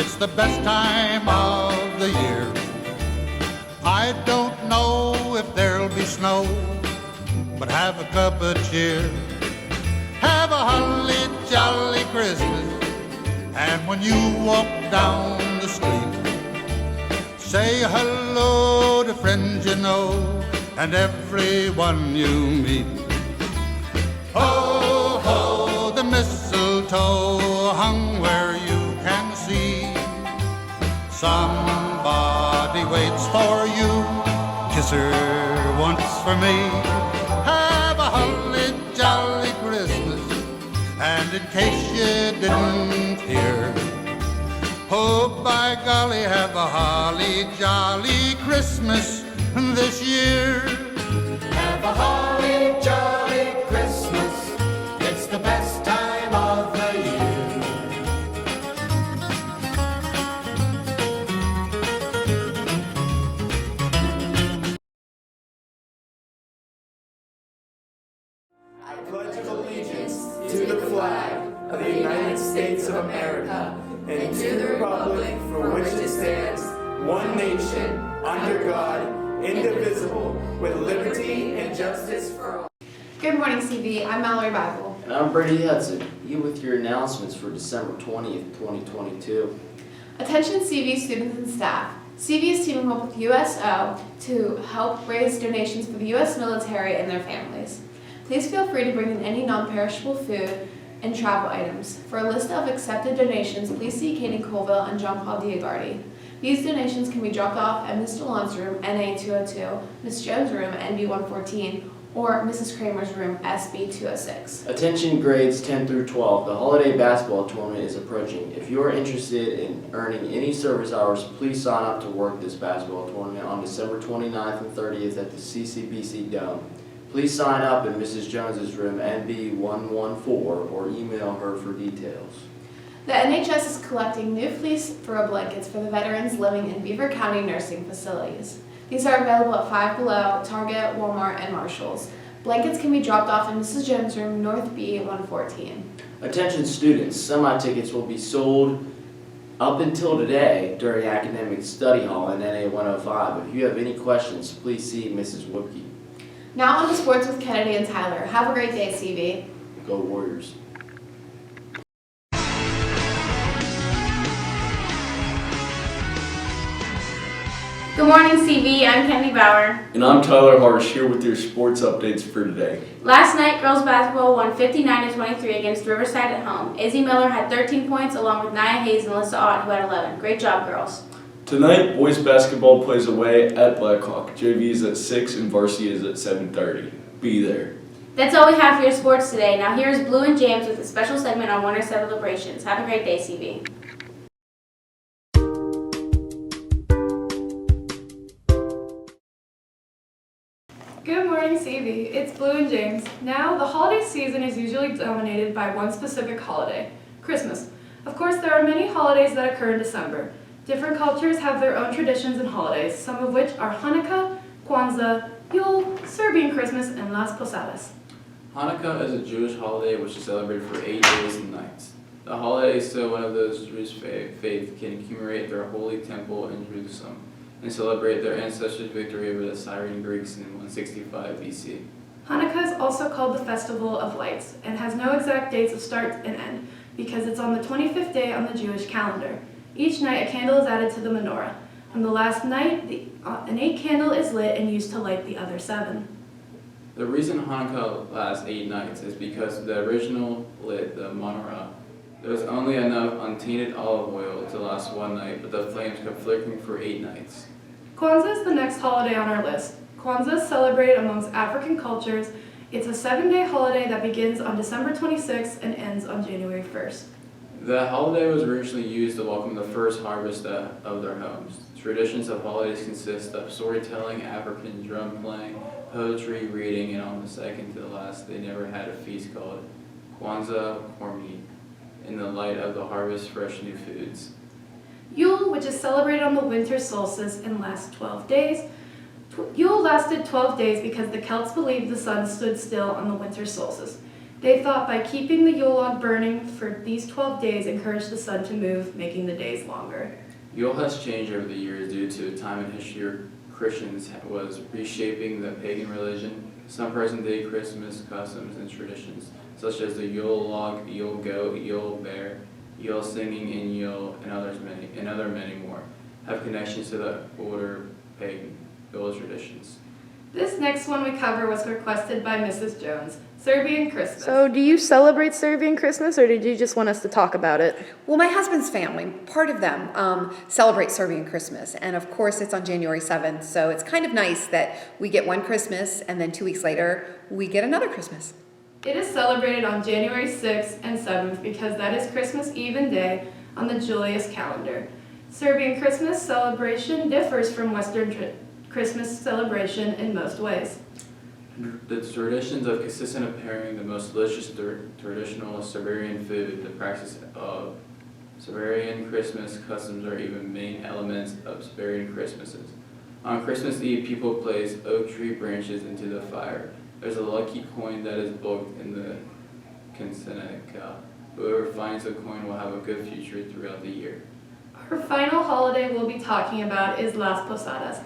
it's the best time of the year. I don't know if there'll be snow, but have a cup of cheer. Have a holly jolly Christmas, and when you walk down the street, say hello to friends you know and everyone you meet. Ho, ho, the mistletoe hung where you can see. Somebody waits for you, kiss her once for me. Have a holly jolly Christmas, and in case you didn't hear, oh, by golly, have a holly jolly Christmas this year. Have a holly jolly Christmas, it's the best time of the year. I pledge allegiance to the flag of the United States of America and to the republic for which it stands, one nation, under God, indivisible, with liberty and justice for all. Good morning, CV. I'm Mallory Bible. And I'm Brady Hudson. You with your announcements for December 20th, 2022. Attention CV students and staff. CV is teaming up with USO to help raise donations for the U.S. military and their families. Please feel free to bring in any non-perishable food and travel items. For a list of accepted donations, please see Katie Colville and John Paul Diagardi. These donations can be dropped off at Ms. DeLon's room, NA 202, Ms. Jones' room, NB 114, or Mrs. Kramer's room, SB 206. Attention grades 10 through 12. The holiday basketball tournament is approaching. If you are interested in earning any service hours, please sign up to work this basketball tournament on December 29th and 30th at the CCBC Dome. Please sign up in Mrs. Jones's room, NB 114, or email her for details. The NHS is collecting new fleece throw blankets for the veterans living in Beaver County nursing facilities. These are available at Five Below, Target, Walmart, and Marshalls. Blankets can be dropped off in Mrs. Jones' room, North B 114. Attention students, semi-tickets will be sold up until today during Academic Study Hall in NA 105. If you have any questions, please see Mrs. Woodkey. Now on to sports with Kennedy and Tyler. Have a great day, CV. Go Warriors. Good morning, CV. I'm Kennedy Bauer. And I'm Tyler Harsh here with your sports updates for today. Last night, girls basketball won 59-23 against Riverside at home. Izzy Miller had 13 points along with Nia Hayes and Alyssa Ott, who had 11. Great job, girls. Tonight, boys basketball plays away at Blackhawk. JV is at 6 and varsity is at 7:30. Be there. That's all we have for your sports today. Now here's Blue and James with a special segment on winter celebrations. Have a great day, CV. Good morning, CV. It's Blue and James. Now, the holiday season is usually dominated by one specific holiday, Christmas. Of course, there are many holidays that occur in December. Different cultures have their own traditions and holidays, some of which are Hanukkah, Kwanzaa, Yule, Serbian Christmas, and Las Posadas. Hanukkah is a Jewish holiday which is celebrated for 8 days and nights. The holiday is still one of those Jewish faith can commemorate their holy temple in Jerusalem and celebrate their ancestors' victory over the Syrian Greeks in 165 BC. Hanukkah is also called the Festival of Lights and has no exact dates of start and end because it's on the 25th day on the Jewish calendar. Each night a candle is added to the menorah. On the last night, an 8th candle is lit and used to light the other 7. The reason Hanukkah lasts 8 nights is because the original lit, the menorah, there was only enough untainted olive oil to last 1 night, but the flames kept flickering for 8 nights. Kwanzaa is the next holiday on our list. Kwanzaa is celebrated amongst African cultures. It's a 7-day holiday that begins on December 26th and ends on January 1st. The holiday was originally used to welcome the first harvest of their homes. Traditions of holidays consist of storytelling, African drum playing, poetry, reading, and on the second to the last, they never had a feast called Kwanzaa Kormi, in the light of the harvest fresh new foods. Yule, which is celebrated on the winter solstice and lasts 12 days. Yule lasted 12 days because the Celts believed the sun stood still on the winter solstice. They thought by keeping the Yule log burning for these 12 days encouraged the sun to move, making the days longer. Yule has changed over the years due to a time in history where Christians was reshaping the pagan religion. Some present-day Christmas customs and traditions, such as the Yule log, Yule goat, Yule bear, Yule singing, and Yule, and other many more, have connections to the older pagan Yule traditions. This next one we cover was requested by Mrs. Jones, Serbian Christmas. So, do you celebrate Serbian Christmas, or did you just want us to talk about it? Well, my husband's family, part of them, celebrate Serbian Christmas. And of course, it's on January 7th. So it's kind of nice that we get one Christmas and then 2 weeks later, we get another Christmas. It is celebrated on January 6th and 7th because that is Christmas Eve and day on the Julius calendar. Serbian Christmas celebration differs from Western Christmas celebration in most ways. The traditions of consistent preparing the most delicious traditional Serbian food, the practice of Serbian Christmas customs are even main elements of Serbian Christmases. On Christmas Eve, people place oak tree branches into the fire. There's a lucky coin that is booked in the Quinceañera. Whoever finds the coin will have a good future throughout the year. Our final holiday we'll be talking about is Las Posadas.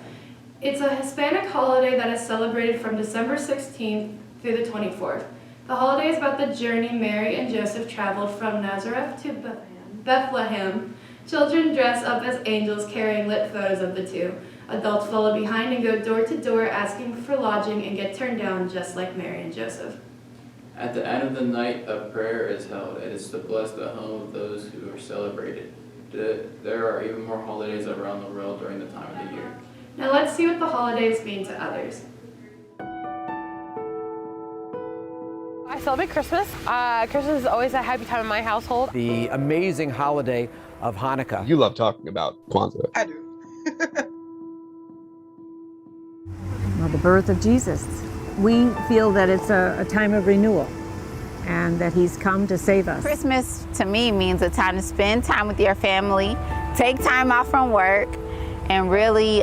It's a Hispanic holiday that is celebrated from December 16th through the 24th. The holiday is about the journey Mary and Joseph traveled from Nazareth to Bethlehem. Children dress up as angels carrying lit photos of the two. Adults follow behind and go door to door asking for lodging and get turned down just like Mary and Joseph. At the end of the night, a prayer is held. It is to bless the home of those who are celebrated. There are even more holidays around the world during the time of the year. Now let's see what the holidays mean to others. I celebrate Christmas. Christmas is always a happy time in my household. The amazing holiday of Hanukkah. You love talking about Kwanzaa. I do. Well, the birth of Jesus. We feel that it's a time of renewal and that he's come to save us. Christmas to me means a time to spend time with your family, take time off from work, and really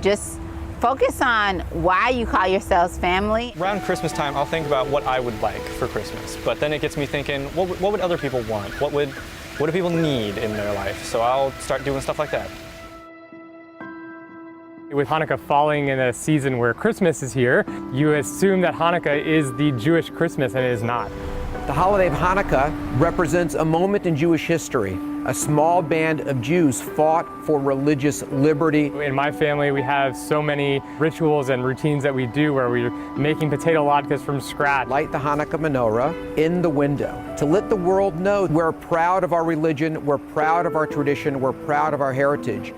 just focus on why you call yourselves family. Around Christmas time, I'll think about what I would like for Christmas, but then it gets me thinking, what would other people want? What do people need in their life? So I'll start doing stuff like that. With Hanukkah falling in a season where Christmas is here, you assume that Hanukkah is the Jewish Christmas, and it is not. The holiday of Hanukkah represents a moment in Jewish history. A small band of Jews fought for religious liberty. In my family, we have so many rituals and routines that we do where we're making potato latkes from scratch. Light the Hanukkah menorah in the window to let the world know we're proud of our religion, we're proud of our tradition, we're proud of our heritage.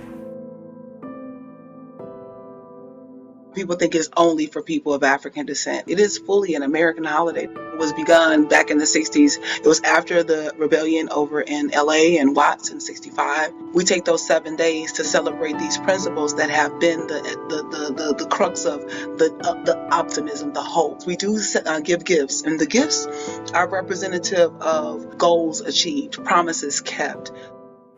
People think it's only for people of African descent. It is fully an American holiday. It was begun back in the 60s. It was after the rebellion over in LA and Watts in 65. We take those 7 days to celebrate these principles that have been the crux of the optimism, the hope. We do give gifts, and the gifts are representative of goals achieved, promises kept.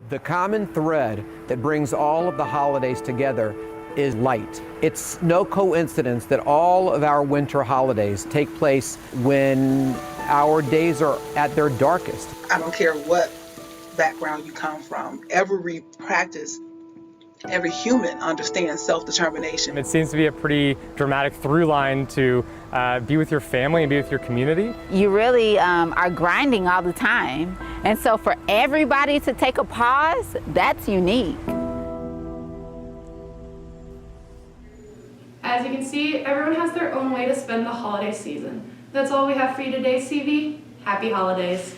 The common thread that brings all of the holidays together is light. It's no coincidence that all of our winter holidays take place when our days are at their darkest. I don't care what background you come from. Every practice, every human understands self-determination. It seems to be a pretty dramatic through line to be with your family and be with your community. You really are grinding all the time. And so for everybody to take a pause, that's unique. As you can see, everyone has their own way to spend the holiday season. That's all we have for you today, CV. Happy holidays.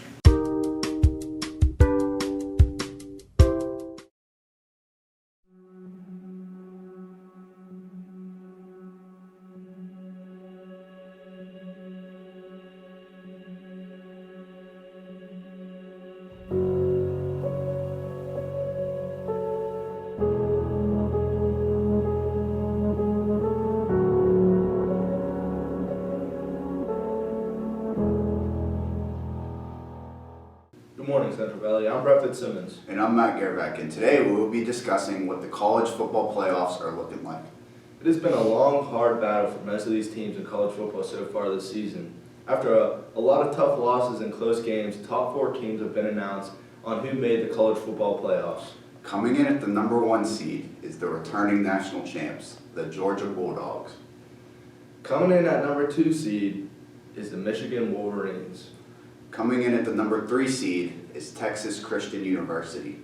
Good morning, Central Valley. I'm Brett Fitzsimmons. And I'm Matt Gerbeck, and today we will be discussing what the college football playoffs are looking like. It has been a long, hard battle for most of these teams in college football so far this season. After a lot of tough losses and close games, top 4 teams have been announced on who made the college football playoffs. Coming in at the number 1 seed is the returning national champs, the Georgia Bulldogs. Coming in at number 2 seed is the Michigan Wolverines. Coming in at the number 3 seed is Texas Christian University.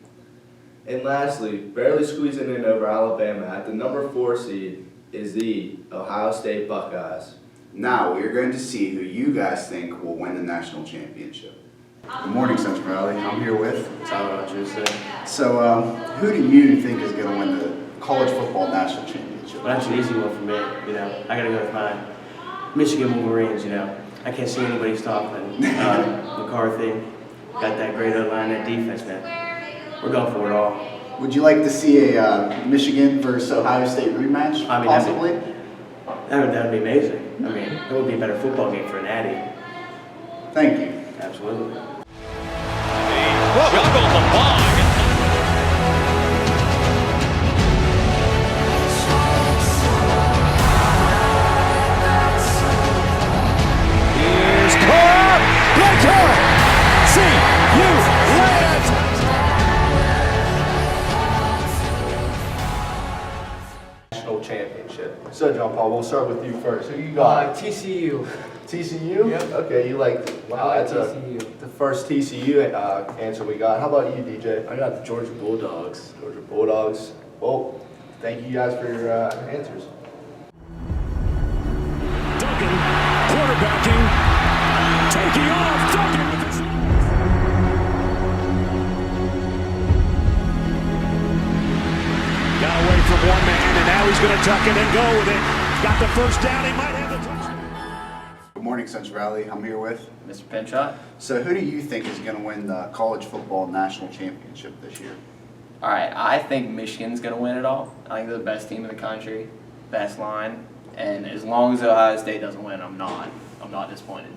And lastly, barely squeezing in over Alabama at the number 4 seed is the Ohio State Buckeyes. Now we are going to see who you guys think will win the national championship. Good morning, Central Valley. I'm here with Tyler Tuesday. So, who do you think is going to win the college football national championship? Well, that's an easy one for me. I gotta go with my Michigan Wolverines. I can't see anybody stopping McCarthy. Got that great O-line, that defense, man. We're going for it all. Would you like to see a Michigan versus Ohio State rematch, possibly? That'd be amazing. It would be a better football game for an Natty. Thank you. Absolutely. Juggled the ball. Here's Cora Blanchard. CU lands. National championship. So, John Paul, we'll start with you first. Who you got? TCU. TCU? Yep. Okay, you like like TCU. The first TCU answer we got. How about you, DJ? I got the Georgia Bulldogs. Georgia Bulldogs. Well, thank you guys for your answers. Duncan quarterbacking, taking off. Duncan with his. Got away from one man, and now he's going to tuck it and go with it. Got the first down. He might have the touchdown. Good morning, Central Valley. I'm here with Mr. Penshot. So, who do you think is going to win the college football national championship this year? All right, I think Michigan's going to win it all. I think they're the best team in the country, best line, and as long as Ohio State doesn't win, I'm not disappointed.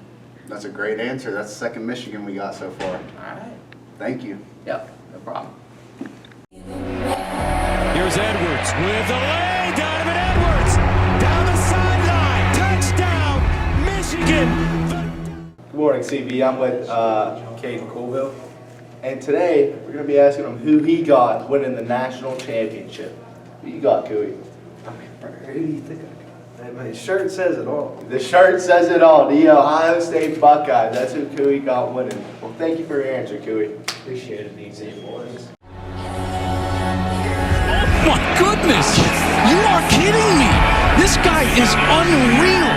That's a great answer. That's the second Michigan we got so far. All right. Thank you. Yep, no problem. Here's Edwards with the lay. Donovan Edwards down the sideline. Touchdown, Michigan. Good morning, CB. I'm with Caden Colville. And today, we're going to be asking him who he got winning the national championship. Who you got, Cooey? Who do you think I got? My shirt says it all. The shirt says it all. The Ohio State Buckeyes. That's who Cooey got winning. Well, thank you for your answer, Cooey. Appreciate it, BC boys. Oh my goodness! You are kidding me! This guy is unreal!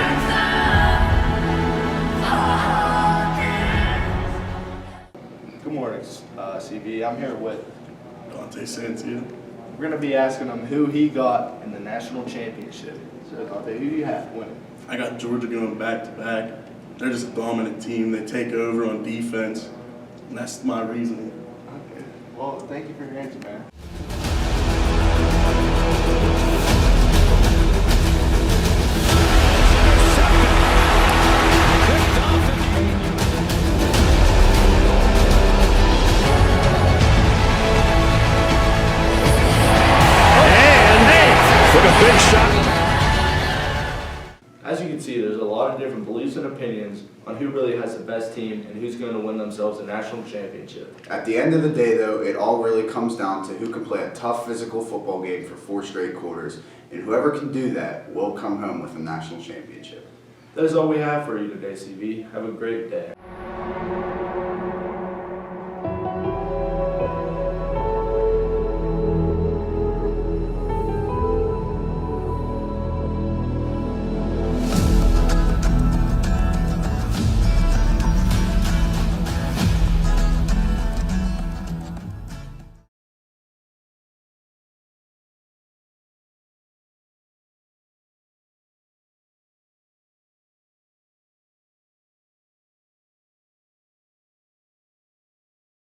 Good morning, CB. I'm here with Dante Santia. We're going to be asking him who he got in the national championship. So, Dante, who do you have winning? I got Georgia going back to back. They're just a dominant team. They take over on defense, and that's my reasoning. Okay. Well, thank you for your answer, man. Took a big shot. As you can see, there's a lot of different beliefs and opinions on who really has the best team and who's going to win themselves a national championship. At the end of the day, though, it all really comes down to who can play a tough physical football game for 4 straight quarters, and whoever can do that will come home with a national championship. That is all we have for you today, CV. Have a great day.